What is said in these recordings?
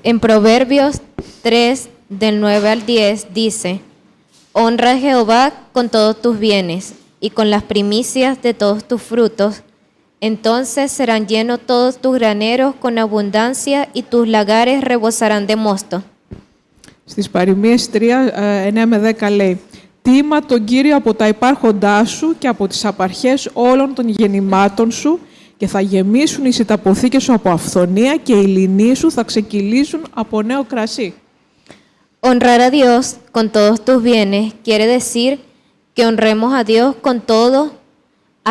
En Proverbios 3, del 9 al 10, dice: Honra a Jehová con todos tus bienes y con las primicias de todos tus frutos. Entonces serán llenos todos tus graneros con abundancia y tus lagares rebosarán de mosto. Στις παροιμίες 3, 9 με 10 λέει: Τίμα τον Κύριο από τα υπάρχοντά σου και από τις απαρχές όλων των γεννημάτων σου και θα γεμίσουν οι σιταποθήκες σου από αυθονία και οι λινοί σου θα ξεκυλίζουν από νέο κρασί. Honrar a Dios con todos tus bienes quiere decir que honremos a Dios con todo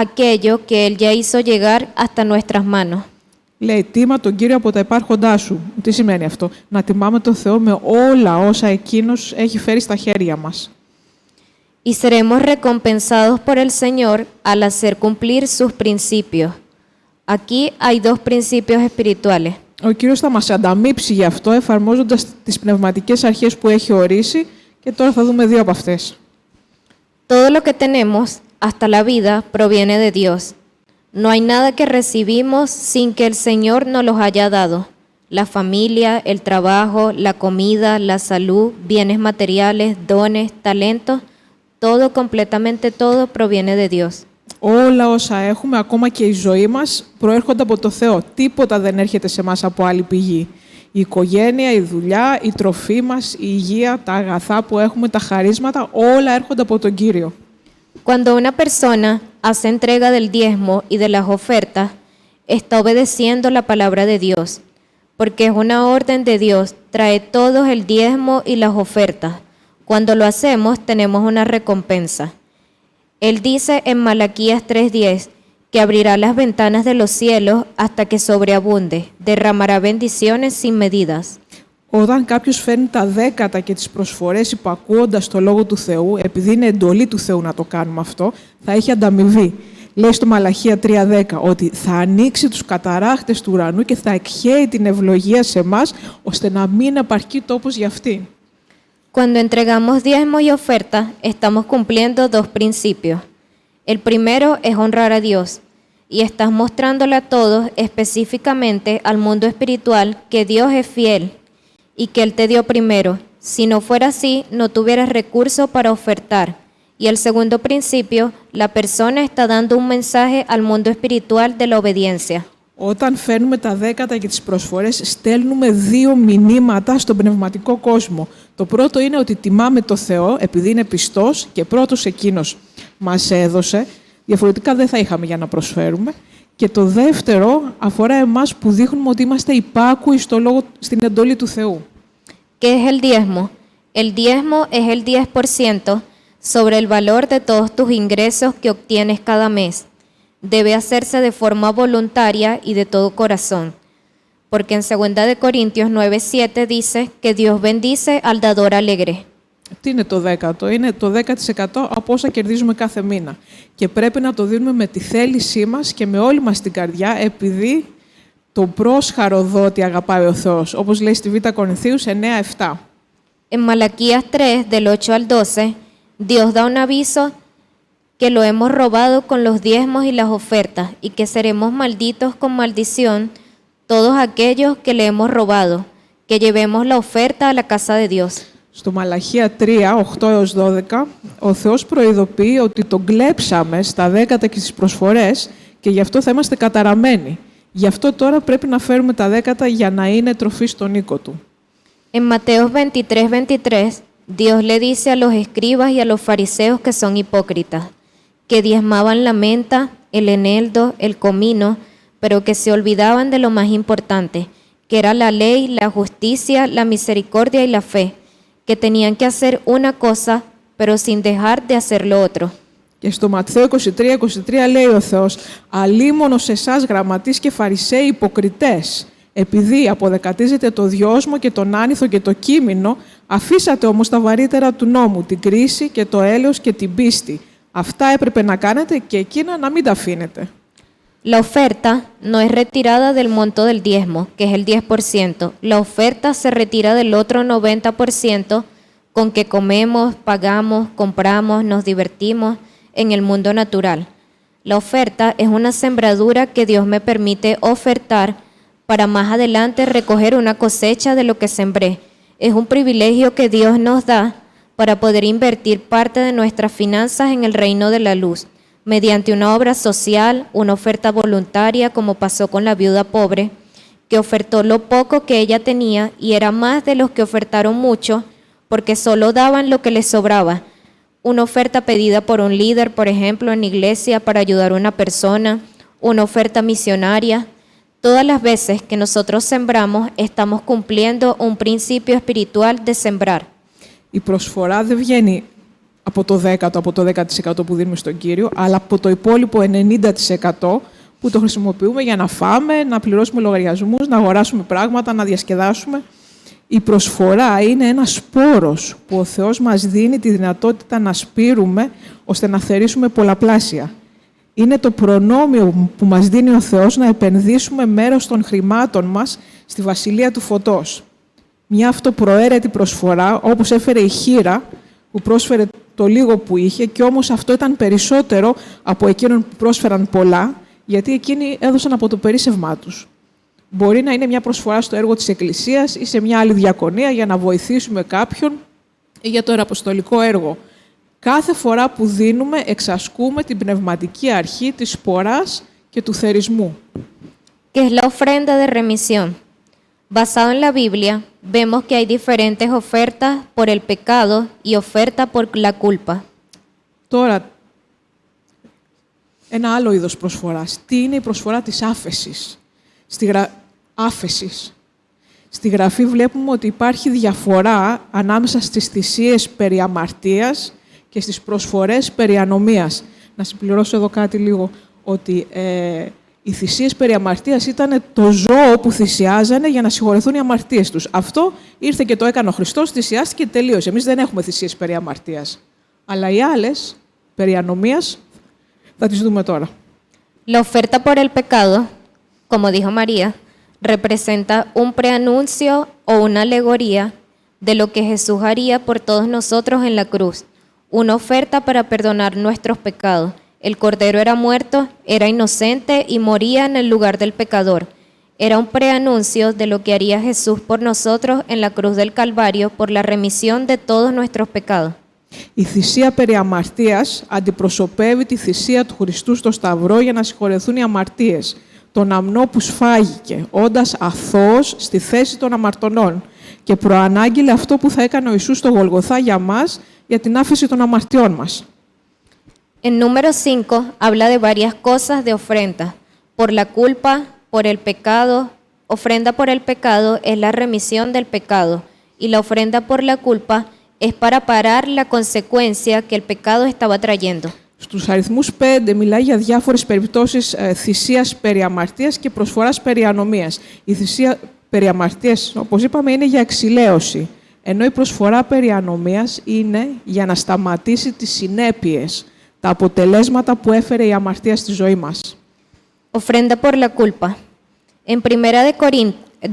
aquello que Él ya hizo llegar hasta nuestras manos. Λέει, τίμα τον Κύριο από τα υπάρχοντά σου. Τι σημαίνει αυτό? Να τιμάμε τον Θεό με όλα όσα Εκείνος έχει φέρει στα χέρια μας. Y seremos recompensados por el Señor al hacer cumplir sus principios. Aquí hay dos principios espirituales. Ο Κύριος θα μας ανταμείψει γι' αυτό, εφαρμόζοντας τις πνευματικές αρχές που έχει ορίσει και τώρα θα δούμε δύο από αυτές. Todo lo que tenemos, hasta la vida, proviene de Dios. No hay nada que recibimos sin que el Señor nos los haya dado. La familia, el trabajo, la comida, la salud, bienes materiales, dones, talentos, todo, completamente todo, proviene de Dios. Όλα όσα έχουμε, ακόμα και η ζωή μας, προέρχονται από το Θεό. Τίποτα δεν έρχεται σε εμάς από άλλη πηγή. Η οικογένεια, η δουλειά, η τροφή μας, η υγεία, τα αγαθά που έχουμε, τα χαρίσματα, όλα έρχονται από τον Κύριο. Cuando una persona hace entrega del diezmo y de las ofertas, está obedeciendo la palabra de Dios, porque es una orden de Dios, trae todos el diezmo y las ofertas. Cuando lo hacemos, tenemos una recompensa. Él dice en Malaquías 3:10 que abrirá las ventanas de los cielos hasta que sobreabunde, derramará bendiciones sin medidas. Όταν κάποιος φέρνει τα δέκατα και τις προσφορές υπακούοντας το Λόγο του Θεού, επειδή είναι εντολή του Θεού να το κάνουμε αυτό, θα έχει ανταμοιβή. Λέει στο Μαλαχία 3:10 ότι θα ανοίξει τους καταράχτες του ουρανού και θα εκχέει την ευλογία σε εμάς, ώστε να μην επαρκεί τόπος για αυτή. Cuando entregamos diezmo y oferta, estamos cumpliendo dos principios. El primero es honrar a Dios, y estás mostrándole a todos, específicamente al mundo espiritual, que Dios es fiel y que Él te dio primero. Si no fuera así, no tuvieras recursos para ofertar. Y el segundo principio, la persona está dando un mensaje al mundo espiritual de la obediencia. Όταν φέρνουμε τα δέκατα και τις προσφορές, στέλνουμε δύο μηνύματα στον πνευματικό κόσμο. Το πρώτο είναι ότι τιμάμε το Θεό, επειδή είναι πιστός και πρώτος Εκείνος μας έδωσε. Διαφορετικά δεν θα είχαμε για να προσφέρουμε. Και το δεύτερο αφορά εμάς που δείχνουμε ότι είμαστε υπάκουοι στο λόγο, στην εντολή του Θεού. ¿Qué es el diezmo? El diezmo es el 10% sobre el valor de todos tus ingresos que obtienes cada mes. Debe hacerse de forma voluntaria y de todo corazón. Porque en 2 Corintios 9:7 dice que Dios bendice al dador alegre. Τι είναι το δέκατο? Είναι το 10% από όσα κερδίζουμε κάθε μήνα. Και πρέπει να το δίνουμε με τη θέλησή μας και με όλη μας την καρδιά, επειδή το πρόσχαρο δότη αγαπάει ο Θεός, όπως λέει στη Β' Κορινθίους 9:7. En Malaquías 3, del 8 al 12, Dios da un aviso que lo hemos robado con los diezmos y las ofertas, y que seremos malditos con maldición todos aquellos que le hemos robado, que llevemos la oferta a la casa de Dios. Στο Μαλαχία 3, 8-12, ο Θεός προειδοποιεί ότι τον κλέψαμε στα δέκατα και στις προσφορές και γι' αυτό θα είμαστε καταραμένοι. Γι' αυτό τώρα πρέπει να φέρουμε τα δέκατα για να είναι τροφή στον οίκο του. En Mateos 23:23, Dios le dice a los escribas y a los fariseos que son hipócritas, que diezmaban la menta, el eneldo, el comino, pero que se olvidaban de lo más importante, que era la ley, la justicia, la misericordia y la fe, que tenían que hacer una cosa, pero sin dejar de hacer lo otro. Και στο Ματθαίο 23 λέει ο Θεός, «Αλίμονο σε εσάς γραμματείς και φαρισαίοι υποκριτές, επειδή αποδεκατίζετε το δυόσμο και τον άνηθο και το κείμενο, αφήσατε όμως τα βαρύτερα του νόμου, την κρίση και το έλεος και την πίστη. Αυτά έπρεπε να κάνετε και εκείνα να μην τα αφήνετε». La oferta no es retirada del monto del diezmo, que es el 10%. La oferta se retira del otro 90% con que comemos, pagamos, compramos, nos divertimos en el mundo natural. La oferta es una sembradura que Dios me permite ofertar para más adelante recoger una cosecha de lo que sembré. Es un privilegio que Dios nos da para poder invertir parte de nuestras finanzas en el reino de la luz, mediante una obra social, una oferta voluntaria, como pasó con la viuda pobre, que ofertó lo poco que ella tenía y era más de los que ofertaron mucho, porque solo daban lo que les sobraba. Una oferta pedida por un líder, por ejemplo, en la iglesia para ayudar a una persona, una oferta misionaria. Todas las veces que nosotros sembramos, estamos cumpliendo un principio espiritual de sembrar. Η προσφορά δεν βγαίνει από το 10% που δίνουμε στον Κύριο, αλλά από το υπόλοιπο 90% που το χρησιμοποιούμε για να φάμε, να πληρώσουμε λογαριασμούς, να αγοράσουμε πράγματα, να διασκεδάσουμε. Η προσφορά είναι ένας πόρος που ο Θεός μας δίνει τη δυνατότητα να σπείρουμε, ώστε να θερήσουμε πολλαπλάσια. Είναι το προνόμιο που μας δίνει ο Θεός να επενδύσουμε μέρος των χρημάτων μας στη Βασιλεία του Φωτός. Μια αυτοπροαίρετη προσφορά, όπως έφερε η Χήρα, που πρόσφερε το λίγο που είχε, και όμως αυτό ήταν περισσότερο από εκείνον που πρόσφεραν πολλά, γιατί εκείνοι έδωσαν από το περίσσευμά τους. Μπορεί να είναι μια προσφορά στο έργο της Εκκλησίας ή σε μια άλλη διακονία για να βοηθήσουμε κάποιον ή για το ιεραποστολικό έργο. Κάθε φορά που δίνουμε, εξασκούμε την πνευματική αρχή της σποράς και του θερισμού. Que es la ofrenda de remisión. Basado en la Biblia, vemos que hay diferentes ofertas por el pecado y oferta por la culpa. Τώρα, ένα άλλο είδος προσφοράς. Τι είναι η προσφορά της άφεσης? Άφεσης. Στη Γραφή βλέπουμε ότι υπάρχει διαφορά ανάμεσα στις θυσίες περί αμαρτίας και στις προσφορές περί ανομίας. Να συμπληρώσω εδώ κάτι λίγο, ότι οι θυσίες περί αμαρτίας ήταν το ζώο που θυσιάζανε για να συγχωρεθούν οι αμαρτίες τους. Αυτό ήρθε και το έκανε ο Χριστός, θυσιάστηκε και τελείωσε. Εμείς δεν έχουμε θυσίες περί αμαρτίας. Αλλά οι άλλες, περί ανομίας, θα τις δούμε τώρα. La oferta por el pecado, como dijo María, representa un preanuncio o una alegoría de lo que Jesús haría por todos nosotros en la cruz. Una oferta para perdonar nuestros pecados. El Cordero era muerto, era inocente y moría en el lugar del pecador. Era un preanuncio de lo que haría Jesús por nosotros en la cruz del Calvario por la remisión de todos nuestros pecados. Η θυσία περί αμαρτίας αντιπροσωπεύει τη θυσία του Χριστού στο Σταυρό για να συγχωρεθούν οι αμαρτίες. Τον αμνό που σφάγηκε, όντας αθώος στη θέση των αμαρτωνών, και προανάγγειλε αυτό που θα έκανε ο Ιησούς στο Γολγοθά για μας, για την άφεση των αμαρτιών μας. En número 5 habla de varias cosas de ofrenda. Por la culpa, por el pecado. Ofrenda por el pecado es la remisión del pecado. Y la ofrenda por la culpa es para parar la consecuencia que el pecado estaba trayendo. Στους αριθμούς 5 μιλάει για διάφορες περιπτώσεις θυσίας περί αμαρτίας και προσφοράς περί ανομίας. Η θυσία περί αμαρτίας, όπως είπαμε, είναι για εξηλαίωση, ενώ η προσφορά περί ανομίας είναι για να σταματήσει τις συνέπειες, τα αποτελέσματα που έφερε η αμαρτία στη ζωή μας. Ofrenda por la culpa. En Primera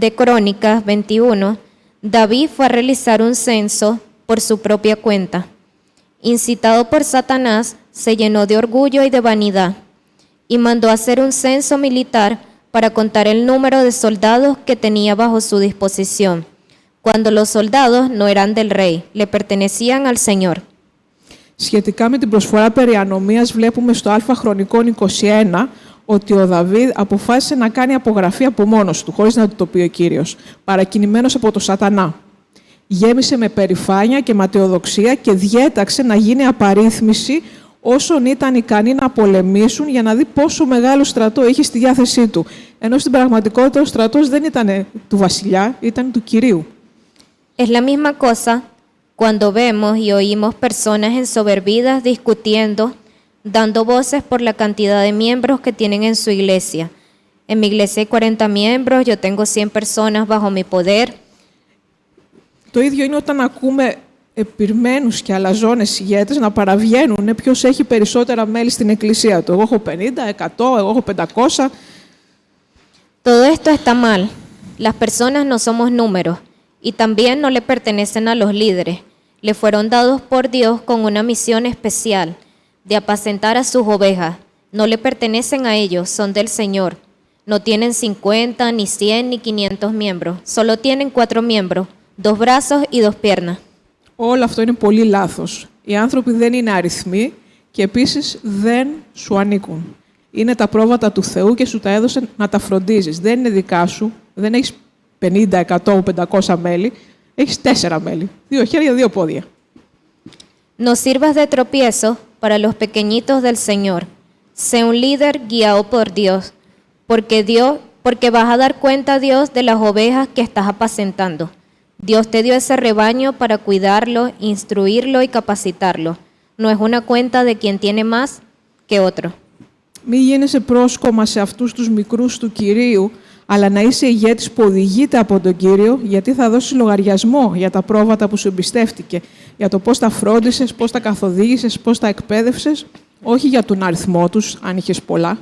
de Crónicas 21, David fue a realizar un censo por su propia cuenta. Incitado por Satanás, se llenó de orgullo y de vanidad, y mandó hacer un censo militar para contar el número de soldados que tenía bajo su disposición, cuando los soldados no eran del rey, le pertenecían al Señor. Σχετικά με την προσφορά περί ανομίας, βλέπουμε στο Α Χρονικών 21 ότι ο Δαβίδ αποφάσισε να κάνει απογραφή από μόνος του, χωρίς να του το πει ο Κύριος, παρακινημένος από το Σατανά. Γέμισε με περηφάνεια και ματαιοδοξία και διέταξε να γίνει απαρίθμηση όσων ήταν ικανοί να πολεμήσουν, για να δει πόσο μεγάλο στρατό είχε στη διάθεσή του. Ενώ στην πραγματικότητα ο στρατός δεν ήταν του βασιλιά, ήταν του Κυρίου. Es la misma cosa cuando vemos y oímos personas ensoberbidas discutiendo, dando voces por la cantidad de miembros que tienen en su iglesia. En mi iglesia hay 40 miembros, yo tengo 100 personas bajo mi poder. Το ίδιο είναι όταν ακούμε επιρμένους και αλαζόνες ηγέτες να παραβγαίνουν ποιος έχει περισσότερα μέλη στην εκκλησία του. Εγώ έχω 50, 100, εγώ έχω 500. Todo esto está mal. Las personas no somos números y también no le pertenecen a los líderes. Le fueron dados por Dios con una misión especial de apacentar a sus ovejas. No le pertenecen a ellos, son del Señor. No tienen 50, ni 100, ni 500 miembros. Solo tienen 4 miembros, 2 brazos y 2 piernas. Όλο αυτό είναι πολύ λάθος. Οι άνθρωποι δεν είναι αριθμοί και επίσης δεν σου ανήκουν. Είναι τα πρόβατα του Θεού και σου τα έδωσε να τα φροντίζεις. Δεν είναι δικά σου, δεν έχεις 50, 100, 500 μέλη, έχεις 4 μέλη. 2 χέρια, 2 πόδια. No sirvas de tropiezo para los pequeñitos del Señor. Sé un líder guiado por Dios, porque vas a dar cuenta a Dios de las ovejas que estás apacentando. Dios te dio ese rebaño para cuidarlo, instruirlo y capacitarlo. No es una cuenta de quien tiene más que otro. Μη γίνεσαι πρόσκομα σε αυτούς τους μικρούς του Κυρίου, αλλά να είσαι ηγέτης που οδηγείται από τον Κύριο, γιατί θα δώσεις λογαριασμό για τα πρόβατα που σου εμπιστεύτηκε, για το πώς τα φρόντισες, πώς τα καθοδήγησες, πώς τα εκπαίδευσες, όχι για τον αριθμό τους, αν είχες πολλά.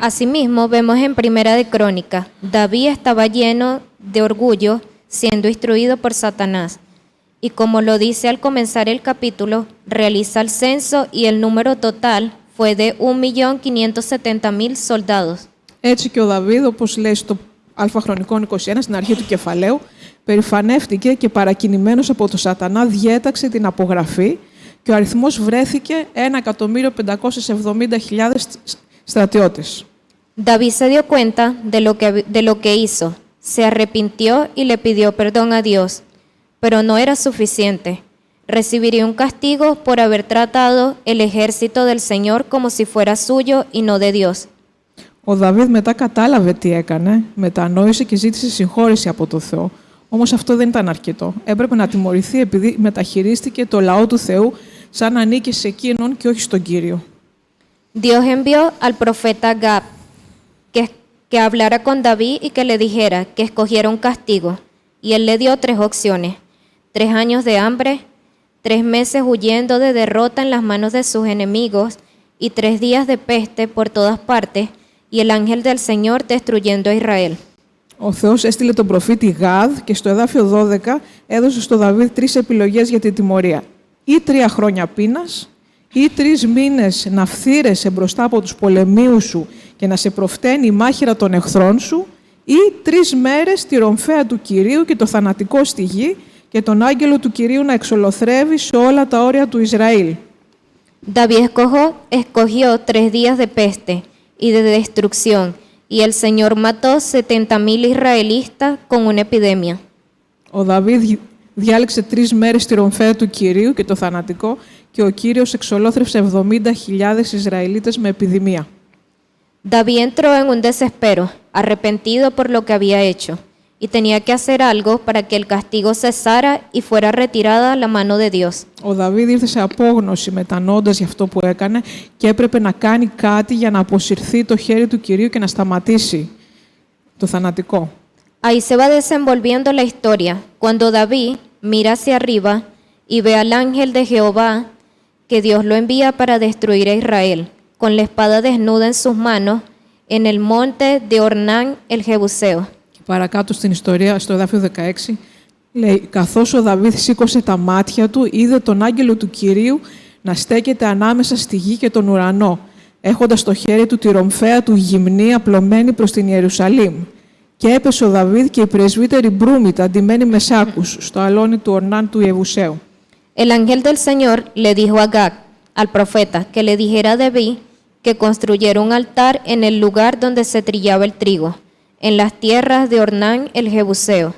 Asimismo, vemos en Primera de Crónica, David estaba lleno de orgullo, siendo instruido por Satanás. Y como lo dice al comenzar el capítulo, realiza el censo y el número total fue de 1.570.000 soldados. Έτσι και ο Δαβίδ, όπως λέει στο Α Χρονικών 21, στην αρχή του κεφαλαίου, περηφανεύτηκε και παρακινημένος από τον Σατανά διέταξε την απογραφή και ο αριθμός βρέθηκε 1.570.000 στρατιώτες. David se dio cuenta de lo que hizo, se arrepintió y le pidió perdón a Dios, pero no era suficiente. Recibiría un castigo por haber tratado el ejército del Señor como si fuera suyo y no de Dios. Ο Δαβίδ μετά κατάλαβε τι έκανε, μετανόησε και ζήτησε συγχώρεση από το Θεό. Όμως αυτό δεν ήταν αρκετό. Έπρεπε να τιμωρηθεί επειδή μεταχειρίστηκε το λαό του Θεού σαν να ανήκει σε εκείνον και όχι στον Κύριο. Dios envió al profeta Gad que hablara con David y que le dijera que escogiera un castigo. Y él le dio 3 opciones: 3 años de hambre, 3 meses huyendo de derrota en las manos de sus enemigos y 3 días de peste por todas partes y el ángel del Señor destruyendo a Israel. Ο Θεός έστειλε τον προφήτη Γάδ και στο εδάφιο 12 έδωσε στο Δαβίδ 3 επιλογές για την τιμωρία. Ή 3 χρόνια πείνας, ή 3 μήνες να φθείρεσαι μπροστά από τους πολεμίους σου και να σε προφταίνει η μάχαιρα των εχθρών σου, ή 3 μέρες τη ρομφαία του Κυρίου και το θανατικό στη γη και τον άγγελο του Κυρίου να εξολοθρεύει σε όλα τα όρια του Ισραήλ. David escogió 3 días de peste y de destrucción, y el Señor mató 70.000 israelitas con una epidemia. Ο Δαβίδ διάλεξε 3 μέρες τη ρομφαία του Κυρίου και το θανατικό και ο Κύριος εξολόθρευσε 70.000 Ισραηλίτες με επιδημία. David entró en un desespero, arrepentido por lo que había hecho, y tenía que hacer algo para que el castigo cesara y fuera retirada la mano de Dios. Ο Δαβίδ ήρθε σε απόγνωση μετανοώντας για αυτό που έκανε και έπρεπε να κάνει κάτι για να αποσυρθεί το χέρι του Κυρίου και να σταματήσει το θανατικό. Ahí se va desenvolviendo la historia, cuando David mira hacia arriba y ve al ángel de Jehová que Dios lo envía para destruir a Israel, con la espada desnuda en sus manos, en el monte de Ornán el Jebuseo. Παρακάτω στην ιστορία, στο εδάφιο 16, λέει «Καθώς ο Δαβίδ σήκωσε τα μάτια του, είδε τον άγγελο του Κυρίου να στέκεται ανάμεσα στη γη και τον ουρανό, έχοντας στο χέρι του τη ρομφαία του γυμνή απλωμένη προς την Ιερουσαλήμ. Και έπεσε ο Δαβίδ και η πρεσβύτερη Μπρούμητα, αντιμένη με σάκους, στο αλόνι του Ορνάν του Ιεβουσαίου». El ángel del Señor le dijo a Gad, al profeta, que le dijera a David que construyera un altar en el lugar donde se trillaba el trigo, en las tierras de Ornán el Jebuseo.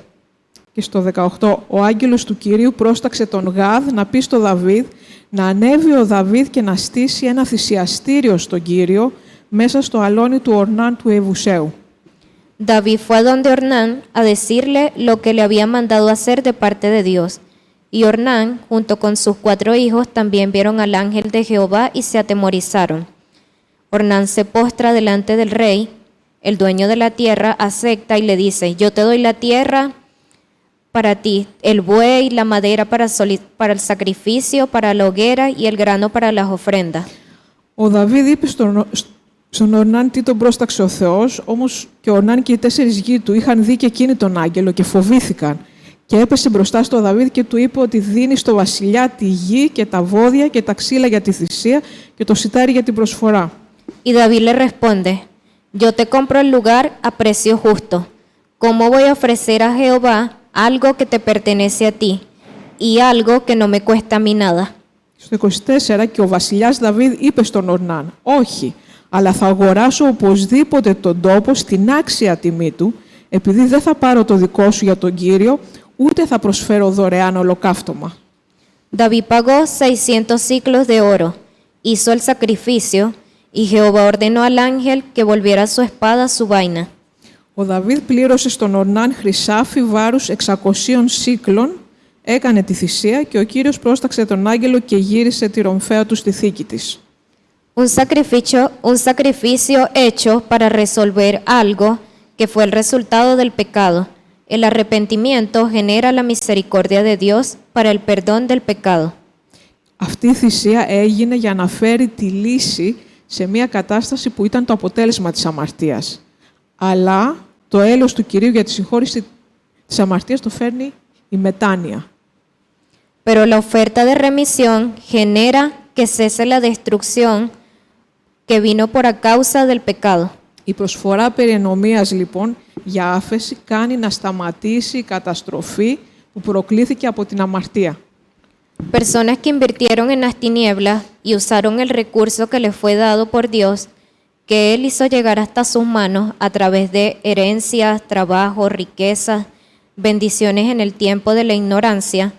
Και στο 18, ο άγγελος του Κυρίου πρόσταξε τον Γάδ να πει στο Δαβίδ να ανέβει ο Δαβίδ και να στήσει ένα θυσιαστήριο στον Κύριο μέσα στο αλόνι του Ορνάν του Ιεβουσαίου. David fue a donde Ornán a decirle lo que le había mandado hacer de parte de Dios. Y Ornán, junto con sus 4 hijos, también vieron al ángel de Jehová y se atemorizaron. Ornán se postra delante del rey, el dueño de la tierra acepta y le dice: yo te doy la tierra para ti, el buey, la madera para el sacrificio, para la hoguera y el grano para las ofrendas. Ο Δαβίδ είπε στον Ορνάν τι τον πρόσταξε ο Θεός, όμως και ο Ορνάν και οι 4 γη του είχαν δει και εκείνοι τον άγγελο και φοβήθηκαν. Και έπεσε μπροστά στο Δαβίδ και του είπε ότι δίνει στο βασιλιά τη γη και τα βόδια και τα ξύλα για τη θυσία και το σιτάρι για την προσφορά. Y David le responde: Yo te compro el lugar a precio justo. ¿Cómo voy a ofrecer a Jehová algo que te pertenece a ti y algo que no me cuesta a mí nada? Στο 24 και ο βασιλιάς Δαβίδ είπε στον Ορνάν «Όχι, αλλά θα αγοράσω οπωσδήποτε τον τόπο στην άξια τιμή του, επειδή δεν θα πάρω το δικό σου για τον Κύριο, ούτε θα προσφέρω δωρεάν ολοκαύτωμα». David pagó 600 ciclos de oro, hizo el sacrificio y Jehová ordenó al ángel que volviera su espada a su vaina. Ο Δαβίδ πλήρωσε στον Ορνάν χρυσάφι βάρους 600 σύκλων, έκανε τη θυσία και ο Κύριος πρόσταξε τον άγγελο και γύρισε τη ρομφαία του στη θήκη της. Un sacrificio hecho para resolver algo que fue el resultado del pecado. El arrepentimiento genera la misericordia de Dios para el perdón del pecado. Αυτή η θυσία έγινε για να φέρει τη λύση σε μια κατάσταση που ήταν το αποτέλεσμα της αμαρτίας. Αλλά το έλεος του Κυρίου για τη συγχώρηση της αμαρτίας το φέρνει η μετάνοια. Pero la oferta de remisión genera que cese la destrucción que vino por a causa del pecado. Η προσφορά περί ενομίας, λοιπόν, για άφεση κάνει να σταματήσει η καταστροφή που προκλήθηκε από την αμαρτία. Personas que invirtieron en las tinieblas y usaron el recurso que les fue dado por Dios, que Él hizo llegar hasta sus manos a través de herencias, trabajo, riquezas, bendiciones en el tiempo de la ignorancia,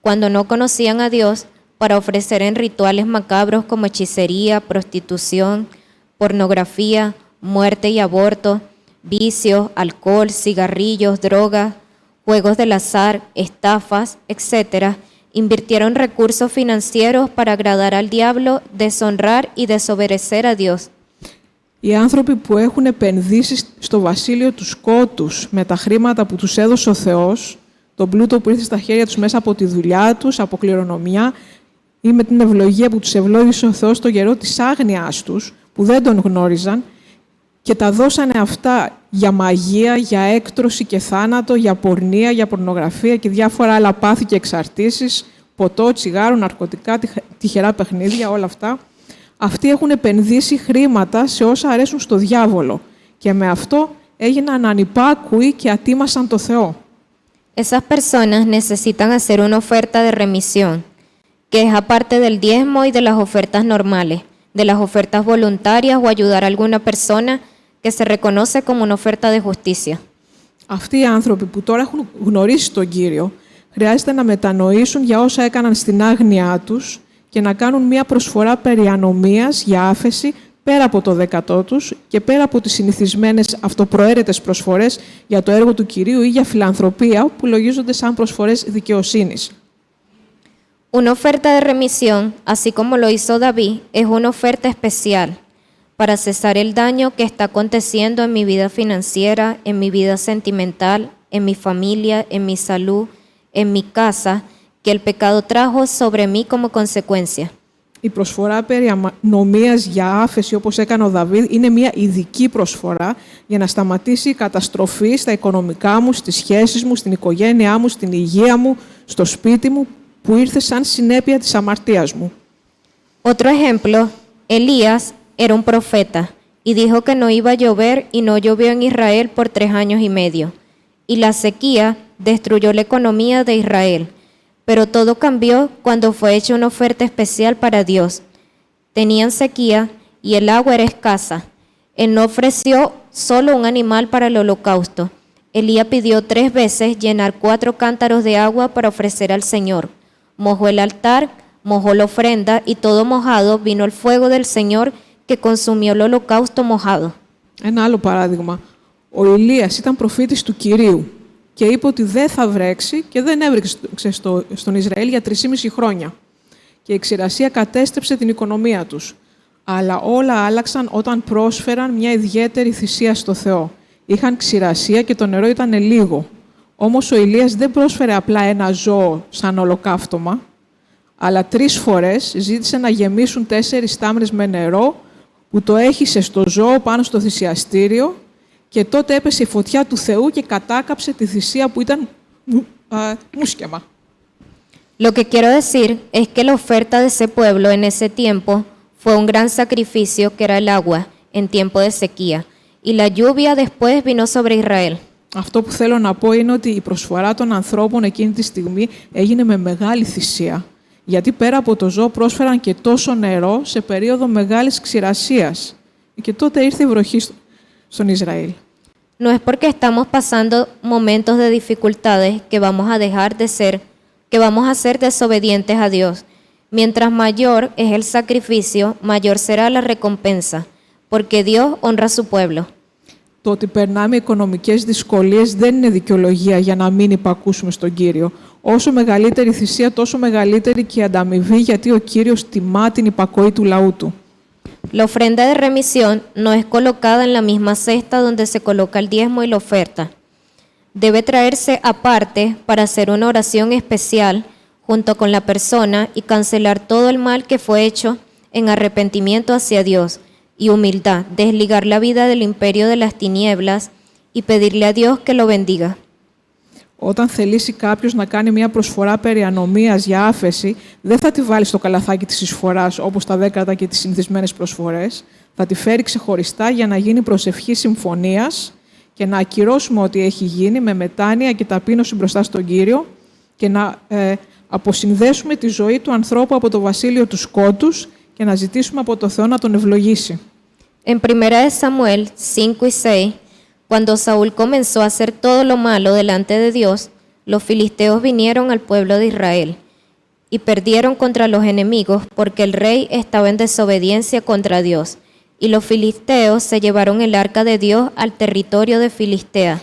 cuando no conocían a Dios, para ofrecer en rituales macabros como hechicería, prostitución, pornografía, muerte y aborto, vicios, alcohol, cigarrillos, drogas, juegos del azar, estafas, etc., invirtieron recursos financieros para agradar al diablo, deshonrar y desobedecer a Dios. Οι άνθρωποι που έχουν επενδύσει στο βασίλειο του σκότους με τα χρήματα που τους έδωσε ο Θεός, τον πλούτο που ήρθε στα χέρια τους μέσα από τη δουλειά τους, από κληρονομιά ή με την ευλογία που τους ευλόγησε ο Θεός στο καιρό της άγνοιάς τους, που δεν τον γνώριζαν, και τα δώσανε αυτά για μαγεία, για έκτρωση και θάνατο, για πορνεία, για πορνογραφία και διάφορα άλλα πάθη και εξαρτήσεις, ποτό, τσιγάρο, ναρκωτικά, τυχερά παιχνίδια, όλα αυτά. Αυτοί έχουν επενδύσει χρήματα σε όσα αρέσουν στο διάβολο και με αυτό έγιναν ανυπάκουοι και ατίμασαν το Θεό. Esas personas necesitan hacer una oferta de remisión, que es aparte del diezmo y de las ofertas normales, de las ofertas voluntarias o ayudar a alguna persona que se reconoce como una oferta de justicia. Αυτοί οι άνθρωποι που τώρα έχουν γνωρίσει τον Κύριο, χρειάζεται να μετανοήσουν για όσα έκαναν στην άγνοιά τους και να κάνουν μια προσφορά περί ανομίας για άφεση πέρα από το δέκατό τους και πέρα από τις συνηθισμένες αυτοπροαίρετες προσφορές για το έργο του Κυρίου ή για φιλανθρωπία που λογίζονται σαν προσφορές δικαιοσύνης. Una oferta de remisión, así como lo hizo David, es una oferta especial para cesar el daño que está aconteciendo en mi vida financiera, en mi vida sentimental, en mi familia, en mi salud, en mi casa, que el pecado trajo sobre mí como consecuencia. Η προσφορά περί ανομίας για άφεση, όπως έκανε ο Δαβίδ, είναι μια ειδική προσφορά για να σταματήσει η καταστροφή στα οικονομικά μου, στις σχέσεις μου, στην οικογένειά μου, στην υγεία μου, στο σπίτι μου, που ήρθε σαν συνέπεια της αμαρτίας μου. Otro ejemplo, Elías era un profeta y dijo que no iba a llover y no llovió en Israel por 3 años y medio. Y la sequía destruyó la economía de Israel. Pero todo cambió cuando fue hecha una oferta especial para Dios. Tenían sequía y el agua era escasa. Él no ofreció solo un animal para el holocausto. Elías pidió 3 veces llenar 4 cántaros de agua para ofrecer al Señor. Mojó el altar, mojó la ofrenda y todo mojado vino el fuego del Señor que consumió el holocausto mojado. Ένα άλλο παράδειγμα. Ο Ηλίας ήταν προφήτης του Κυρίου και είπε ότι δεν θα βρέξει και δεν έβρεξε στον Ισραήλ για 3,5 χρόνια. Και η ξηρασία κατέστρεψε την οικονομία τους. Αλλά όλα άλλαξαν όταν πρόσφεραν μια ιδιαίτερη θυσία στο Θεό. Είχαν ξηρασία και το νερό ήταν λίγο. Όμως ο Ηλίας δεν πρόσφερε απλά ένα ζώο σαν ολοκαύτωμα, αλλά 3 φορές ζήτησε να γεμίσουν 4 στάμνες με νερό που το έχισε στο ζώο πάνω στο θυσιαστήριο και τότε έπεσε η φωτιά του Θεού και κατάκαψε τη θυσία που ήταν μουσκεμα. Lo que quiero decir es que la oferta de ese pueblo en ese tiempo fue un gran sacrificio que era el agua en tiempo de sequía. y la lluvia después vino sobre Israel. Αυτό που θέλω να πω είναι ότι η προσφορά των ανθρώπων εκείνη τη στιγμή έγινε με μεγάλη θυσία. Γιατί πέρα από το ζώο πρόσφεραν και τόσο νερό σε περίοδο μεγάλης ξηρασίας. Και τότε ήρθε η βροχή στον Ισραήλ. No es porque estamos pasando momentos de dificultades que vamos a ser desobedientes a Dios. Mientras mayor es el sacrificio, mayor será la recompensa, porque Dios honra a su pueblo. Το ότι περνάμε οικονομικές δυσκολίες δεν είναι δικαιολογία για να μην υπακούσουμε στον Κύριο. Όσο μεγαλύτερη θυσία, τόσο μεγαλύτερη και η ανταμοιβή, γιατί ο Κύριος τιμά την υπακοή του λαού του. La ofrenda de remisión no es colocada en la misma cesta donde se coloca el diezmo y la oferta. Debe traerse aparte para hacer una oración especial junto con la persona y cancelar todo el mal que fue hecho en arrepentimiento hacia Dios y humildad, desligar la vida del imperio de las tinieblas y pedirle a Dios que lo bendiga. Όταν θελήσει κάποιος να κάνει μια προσφορά περί ανομίας για άφεση, δεν θα τη βάλει στο καλαθάκι της εισφοράς, όπως τα δέκατα και τις συνηθισμένες προσφορές. Θα τη φέρει ξεχωριστά για να γίνει προσευχή συμφωνίας και να ακυρώσουμε ό,τι έχει γίνει με μετάνοια και ταπείνωση μπροστά στον Κύριο και να αποσυνδέσουμε τη ζωή του ανθρώπου από το βασίλειο του σκότους και να ζητήσουμε από το Θεό να τον ευλογήσει. En 1 Samuel 5 y 6, cuando Saúl comenzó a hacer todo lo malo delante de Dios, los filisteos vinieron al pueblo de Israel y perdieron contra los enemigos porque el rey estaba en desobediencia contra Dios. Y los filisteos se llevaron el arca de Dios al territorio de Filistea.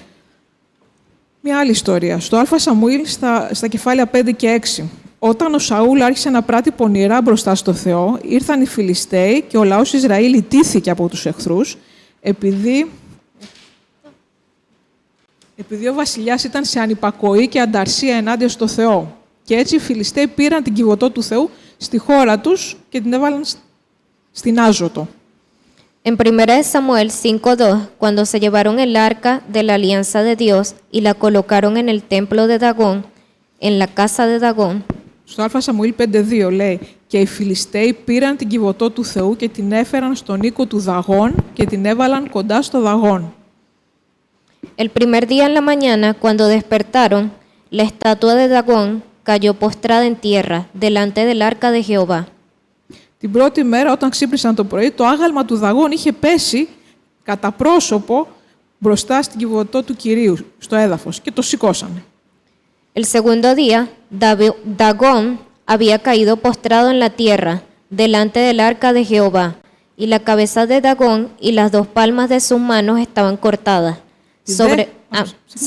Μια άλλη ιστορία. Στο Α Σαμουήλ, στα κεφάλαια 5 και 6. Όταν ο Σαούλ άρχισε να πράττει πονηρά μπροστά στο Θεό, ήρθαν οι Φιλιστέοι και ο λαός Ισραήλ ιτήθηκε από τους εχθρούς, επειδή ο βασιλιάς ήταν σε ανυπακοή και ανταρσία ενάντια στο Θεό. Και έτσι οι Φιλιστέοι πήραν την κυβωτό του Θεού στη χώρα τους και την έβαλαν στην Άζωτο. En 1 Samuel 5:2, cuando se llevaron el arca de la alianza de Dios y la colocaron en el templo de Dagón, en la casa de Dagón. Στο Α Σαμουήλ 5:2 λέει «Και οι Φιλιστέοι πήραν την κυβωτό του Θεού και την έφεραν στον οίκο του Δαγών και την έβαλαν κοντά στο Δαγών». El primer día en la mañana, cuando despertaron, la estatua de Dagón cayó postrada en tierra delante del arca de Jehová. Την πρώτη μέρα, όταν ξύπνησαν το πρωί, το άγαλμα του Δαγών είχε πέσει κατά πρόσωπο μπροστά στην κυβωτό του Κυρίου, στο έδαφος, και το σηκώσανε. El segundo día, Dagón había caído postrado en la tierra delante del arca de Jehová, y la cabeza de Dagón y las dos palmas de sus manos estaban cortadas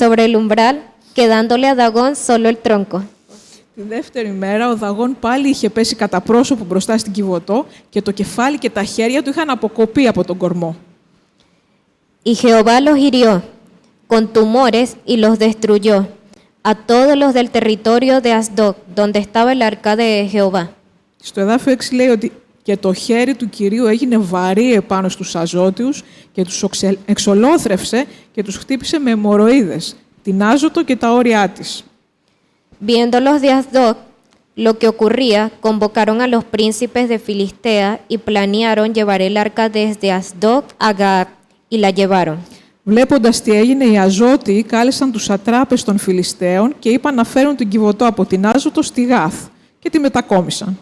sobre el umbral, quedándole a Dagón solo el tronco. Τη δεύτερη μέρα, ο Δαγών πάλι είχε πέσει κατά πρόσωπο μπροστά στην κυβωτό και το κεφάλι και τα χέρια του είχαν αποκοπεί από τον κορμό. Y Jehová los hirió con tumores y los destruyó a todos los del territorio de Asdod, donde estaba el arca de Jehová. Στο εδάφιο 6 λέει ότι και το χέρι του Κυρίου έγινε βαρύ επάνω στους Αζώτιους και τους εξολόθρευσε και τους χτύπησε με αιμορροίδες, την Άζωτο και τα όρια της. Viendo los de Asdod lo que ocurría, convocaron a los príncipes de Filistea y planearon llevar el arca desde Asdod a Gat, y la llevaron. Βλέποντας τι έγινε, οι Αζώτιοι κάλεσαν τους σατράπες των Φιλιστέων και είπαν να φέρουν την κυβωτό από την Άζωτο στη Γάθ και τη μετακόμισαν.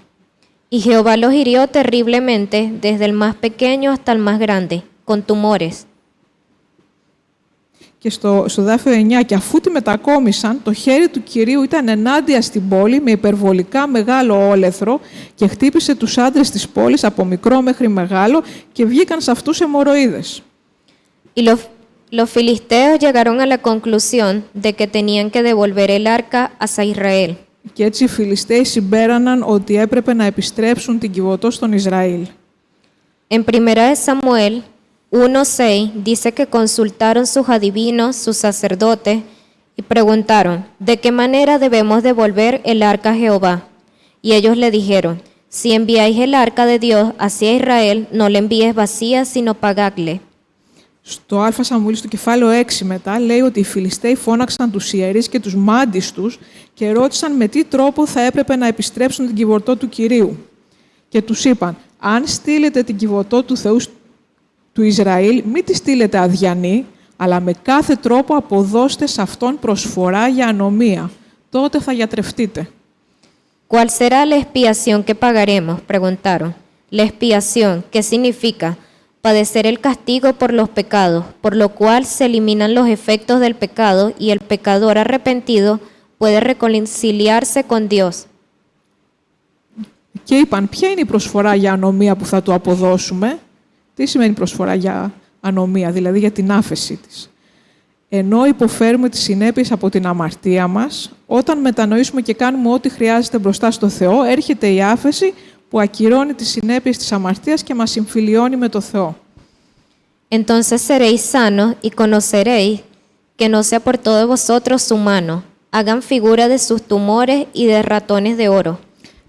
Y Jehová los hirió terriblemente, desde el más pequeño hasta el más grande, con tumores. Και στο δάφιο 9, και αφού τη μετακόμισαν, το χέρι του Κυρίου ήταν ενάντια στην πόλη με υπερβολικά μεγάλο όλεθρο και χτύπησε τους άντρες της πόλης από μικρό μέχρι μεγάλο και βγήκαν σε αυτούς αιμορροίδες. Y los filisteos llegaron a la conclusión de que tenían que devolver el arca hacia Israel. Και έτσι οι Φιλιστέοι συμπέραναν ότι έπρεπε να επιστρέψουν την κυβωτό στον Ισραήλ. En 1 Samuel 1:6 dice que consultaron sus adivinos, sus sacerdotes, y preguntaron, ¿de qué manera debemos devolver el arca a Jehová? Y ellos le dijeron, si enviáis el arca de Dios hacia Israel, no le envíes vacía, sino pagadle. Στο Α Σαμουήλ, στο κεφάλαιο 6 μετά, λέει ότι οι Φιλιστέοι φώναξαν τους ιερείς και τους μάντις τους και ρώτησαν με τι τρόπο θα έπρεπε να επιστρέψουν την κυβωτό του Κυρίου. Και τους είπαν, αν στείλετε την κυβωτό του Θεού του Ισραήλ, μη τη στείλετε αδιανή, αλλά με κάθε τρόπο αποδώστε σε αυτόν προσφορά για ανομία. Τότε θα γιατρευτείτε. ¿Cuál será la expiación que pagaremos? Preguntaron. La expiación, ¿qué significa? Padecer el castigo por los pecados, por lo cual se eliminan los efectos del pecado y el pecador arrepentido puede reconciliarse con Dios. Και είπαν, ποια είναι η προσφορά για ανομία που θα του αποδώσουμε? Τι σημαίνει προσφορά για ανομία, δηλαδή για την άφεση της? Ενώ υποφέρουμε τις συνέπειες από την αμαρτία μας, όταν μετανοήσουμε και κάνουμε ό,τι χρειάζεται μπροστά στο Θεό, έρχεται η άφεση που ακυρώνει τις συνέπειες της αμαρτίας και μας συμφιλιώνει με το Θεό. Entonces seréis sanos y conoceréis que no se apartó de vosotros su mano. Hagan figura de sus tumores y de ratones de oro.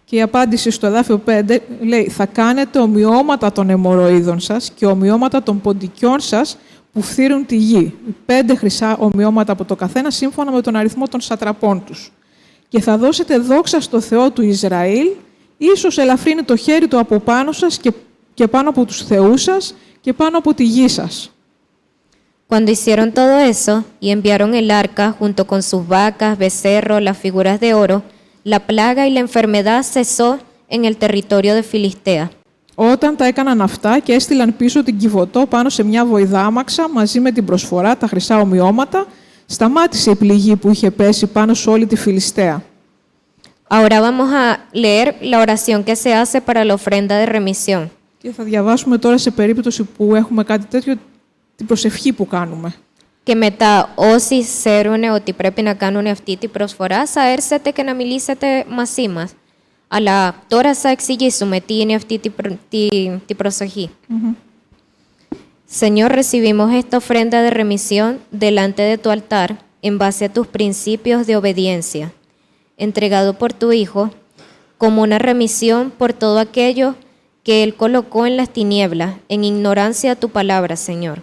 Και η απάντηση στο εδάφιο 5 λέει, θα κάνετε ομοιώματα των αιμορροίδων σας και ομοιώματα των ποντικιών σας που φθύρουν τη γη. 5 χρυσά ομοιώματα από το καθένα σύμφωνα με τον αριθμό των σατραπών τους. Και θα δώσετε δόξα στο Θεό του Ισραήλ, ίσως ελαφρύνει το χέρι του από πάνω σας και πάνω από τους θεούς σας και πάνω από τη γη σας. Cuando hicieron todo eso y enviaron el arca junto con sus vacas, becerros, las figuras de oro, la plaga y la enfermedad cesó en el territorio de Filistea. Όταν τα έκαναν αυτά και έστειλαν πίσω την Κιβωτό πάνω σε μια βοηδάμαξα μαζί με την προσφορά, τα χρυσά ομοιώματα, σταμάτησε η πληγή που είχε πέσει πάνω σε όλη τη Φιλιστέα. Ahora vamos a leer la oración que se hace para la ofrenda de remisión. Και θα διαβάσουμε τώρα σε περίπτωση που έχουμε κάτι τέτοιο, την προσευχή που κάνουμε. Και μετά όσοι ξέρουν ότι πρέπει να κάνουν αυτή την προσφορά, θα έρθετε και να μιλήσετε μαζί μας. Αλλά τώρα θα εξηγήσουμε τι είναι αυτή την προσοχή. Señor, recibimos esta ofrenda de remisión delante de tu altar en base a tus principios de obediencia, entregado por tu Hijo como una remisión por todo aquello que Él colocó en las tinieblas, en ignorancia a tu palabra, Señor,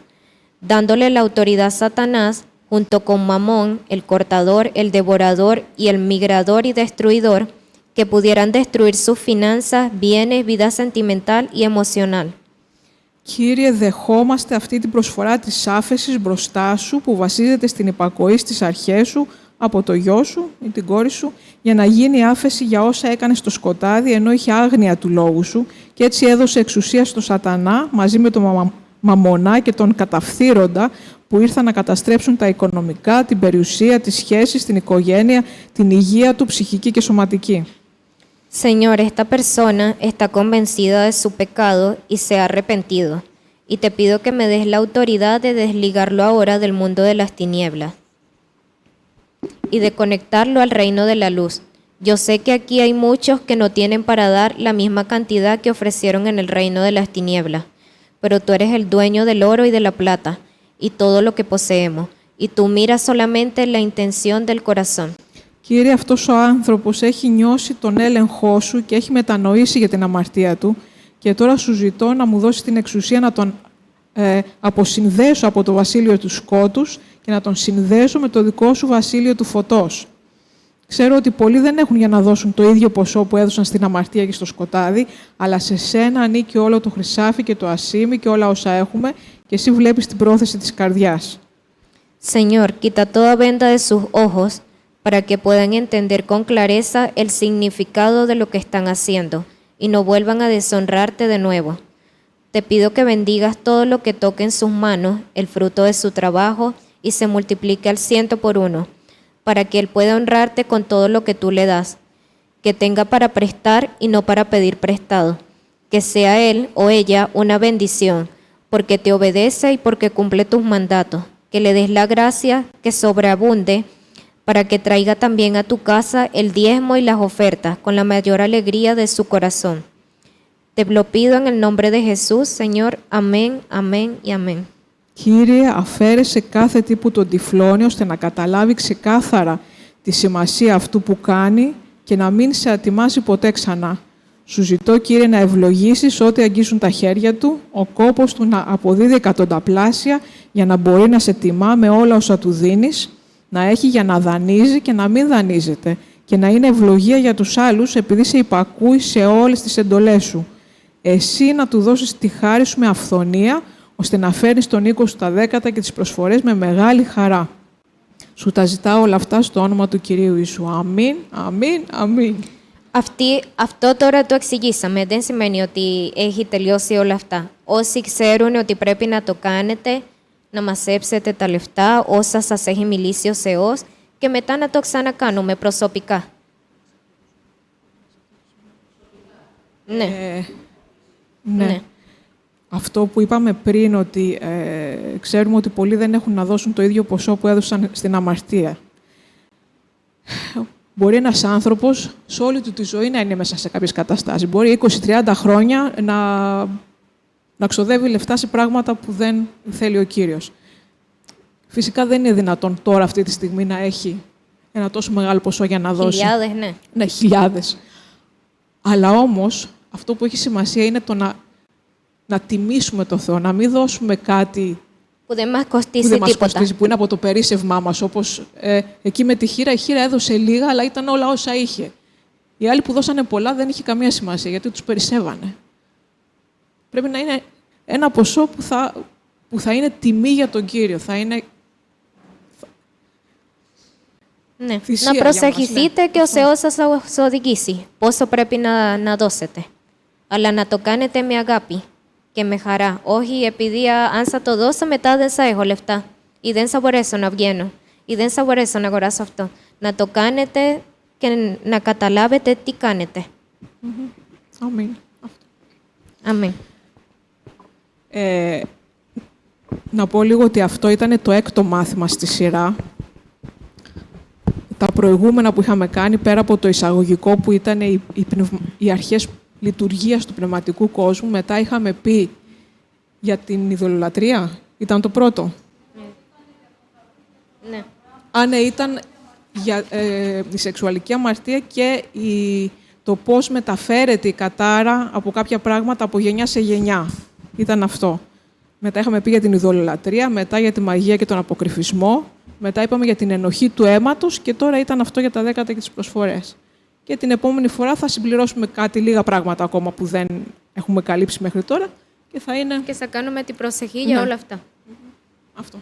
dándole la autoridad a Satanás junto con Mamón, el cortador, el devorador y el migrador y destruidor, que pudieran destruir sus finanzas, bienes, vida sentimental y emocional. Κύριε, δεχόμαστε αυτή την προσφορά της άφεσης μπροστά σου που βασίζεται στην υπακοή στις αρχές σου από το γιο σου ή την κόρη σου για να γίνει άφεση για όσα έκανε στο σκοτάδι ενώ είχε άγνοια του λόγου σου και έτσι έδωσε εξουσία στο Σατανά μαζί με τον Μαμωνά και τον καταφθύροντα που ήρθαν να καταστρέψουν τα οικονομικά, την περιουσία, τις σχέσεις, την οικογένεια, την υγεία του, ψυχική και σωματική. Señor, esta persona está convencida de su pecado y se ha arrepentido. Y te pido que me des la autoridad de desligarlo ahora del mundo de las tinieblas y de conectarlo al reino de la luz. Yo sé que aquí hay muchos que no tienen para dar la misma cantidad que ofrecieron en el reino de las tinieblas, pero tú eres el dueño del oro y de la plata y todo lo que poseemos, y tú miras solamente la intención del corazón. Κύριε, αυτός ο άνθρωπος έχει νιώσει τον έλεγχό σου και έχει μετανοήσει για την αμαρτία του και τώρα σου ζητώ να μου δώσει την εξουσία να τον αποσυνδέσω από το βασίλειο του σκότους και να τον συνδέσω με το δικό σου βασίλειο του φωτός. Ξέρω ότι πολλοί δεν έχουν για να δώσουν το ίδιο ποσό που έδωσαν στην αμαρτία και στο σκοτάδι, αλλά σε σένα ανήκει όλο το χρυσάφι και το ασίμι και όλα όσα έχουμε και εσύ βλέπεις την πρόθεση της καρδιάς. Señor, quita toda venda de sus ojos para que puedan entender con clareza el significado de lo que están haciendo y no vuelvan a deshonrarte de nuevo. Te pido que bendigas todo lo que toque en sus manos, el fruto de su trabajo, y se multiplique al 100 por 1, para que Él pueda honrarte con todo lo que tú le das, que tenga para prestar y no para pedir prestado, que sea Él o ella una bendición, porque te obedece y porque cumple tus mandatos, que le des la gracia que sobreabunde, para que traiga también a tu casa el diezmo y las ofertas con la mayor alegría de su corazón. Te lo pido en el nombre de Jesús, Señor. Amén, amén y amén. Κύριε, αφαίρεσε κάθε τύπου τον τυφλώνει, ώστε να καταλάβει ξεκάθαρα τη σημασία αυτού που κάνει και να μην σε ατιμάσει ποτέ ξανά. Σου ζητώ, Κύριε, να ευλογήσεις ό,τι αγγίζουν τα χέρια του, ο κόπος του να αποδίδει εκατονταπλάσια για να μπορεί να σε τιμά με όλα όσα του δίνεις, να έχει για να δανείζει και να μην δανείζεται και να είναι ευλογία για τους άλλους επειδή σε υπακούει σε όλες τις εντολές σου. Εσύ να του δώσεις τη χάρη σου με αυθονία, ώστε να φέρνεις στον οίκο σου τα δέκατα και τις προσφορές με μεγάλη χαρά. Σου τα ζητάω όλα αυτά στο όνομα του Κυρίου Ιησού. Αμήν, αμήν, αμήν. Αυτό τώρα το εξηγήσαμε. Δεν σημαίνει ότι έχει τελειώσει όλα αυτά. Όσοι ξέρουν ότι πρέπει να το κάνετε, να μαζέψετε τα λεφτά, όσα σας έχει μιλήσει ο Θεός και μετά να το ξανακάνουμε προσωπικά. Ναι. Ναι. Αυτό που είπαμε πριν, ότι ξέρουμε ότι πολλοί δεν έχουν να δώσουν το ίδιο ποσό που έδωσαν στην αμαρτία. Μπορεί ένας άνθρωπος σε όλη του τη ζωή να είναι μέσα σε κάποιες καταστάσεις. Μπορεί 20-30 χρόνια να ξοδεύει λεφτά σε πράγματα που δεν θέλει ο Κύριος. Φυσικά δεν είναι δυνατόν τώρα αυτή τη στιγμή να έχει ένα τόσο μεγάλο ποσό για να δώσει. Χιλιάδες, ναι. Ναι, χιλιάδες. Αλλά όμως αυτό που έχει σημασία είναι το να τιμήσουμε το Θεό, να μην δώσουμε κάτι Που δεν μας κοστίσει που δεν μας τίποτα. κοστίζει, που είναι από το περίσσευμά μας. Όπως εκεί με τη χήρα, η χήρα έδωσε λίγα, αλλά ήταν όλα όσα είχε. Οι άλλοι που δώσανε πολλά δεν είχε καμία σημασία, γιατί τους περισσεύανε. Πρέπει να είναι ένα ποσό που θα είναι τιμή για τον Κύριο. Θα είναι Ναι. θυσία Να για μας, προσεχηθείτε ναι. και ο Θεός θα σας οδηγήσει πόσο πρέπει να δώσετε. Αλλά να το κάνετε με αγάπη και με χαρά. Όχι επειδή αν θα το δώσω μετά δεν θα έχω λεφτά ή δεν θα μπορέσω να βγαίνω ή δεν θα μπορέσω να αγοράσω αυτό. Να το κάνετε και να καταλάβετε τι κάνετε. αμήν. Αμήν. Να πω λίγο ότι αυτό ήταν το 6ο μάθημα στη σειρά. Τα προηγούμενα που είχαμε κάνει, πέρα από το εισαγωγικό που ήταν οι αρχές λειτουργίας του πνευματικού κόσμου, μετά είχαμε πει για την ειδωλολατρία. Ήταν το πρώτο. Ναι. Ναι, ήταν για η σεξουαλική αμαρτία και το πώς μεταφέρεται η κατάρα από κάποια πράγματα από γενιά σε γενιά. Ήταν αυτό. Μετά είχαμε πει για την ειδωλολατρία, μετά για τη μαγεία και τον αποκρυφισμό, μετά είπαμε για την ενοχή του αίματος και τώρα ήταν αυτό για τα δέκατα και τις προσφορές. Και την επόμενη φορά θα συμπληρώσουμε λίγα πράγματα ακόμα που δεν έχουμε καλύψει μέχρι τώρα και θα είναι Και θα κάνουμε την προσοχή για όλα αυτά. αυτό.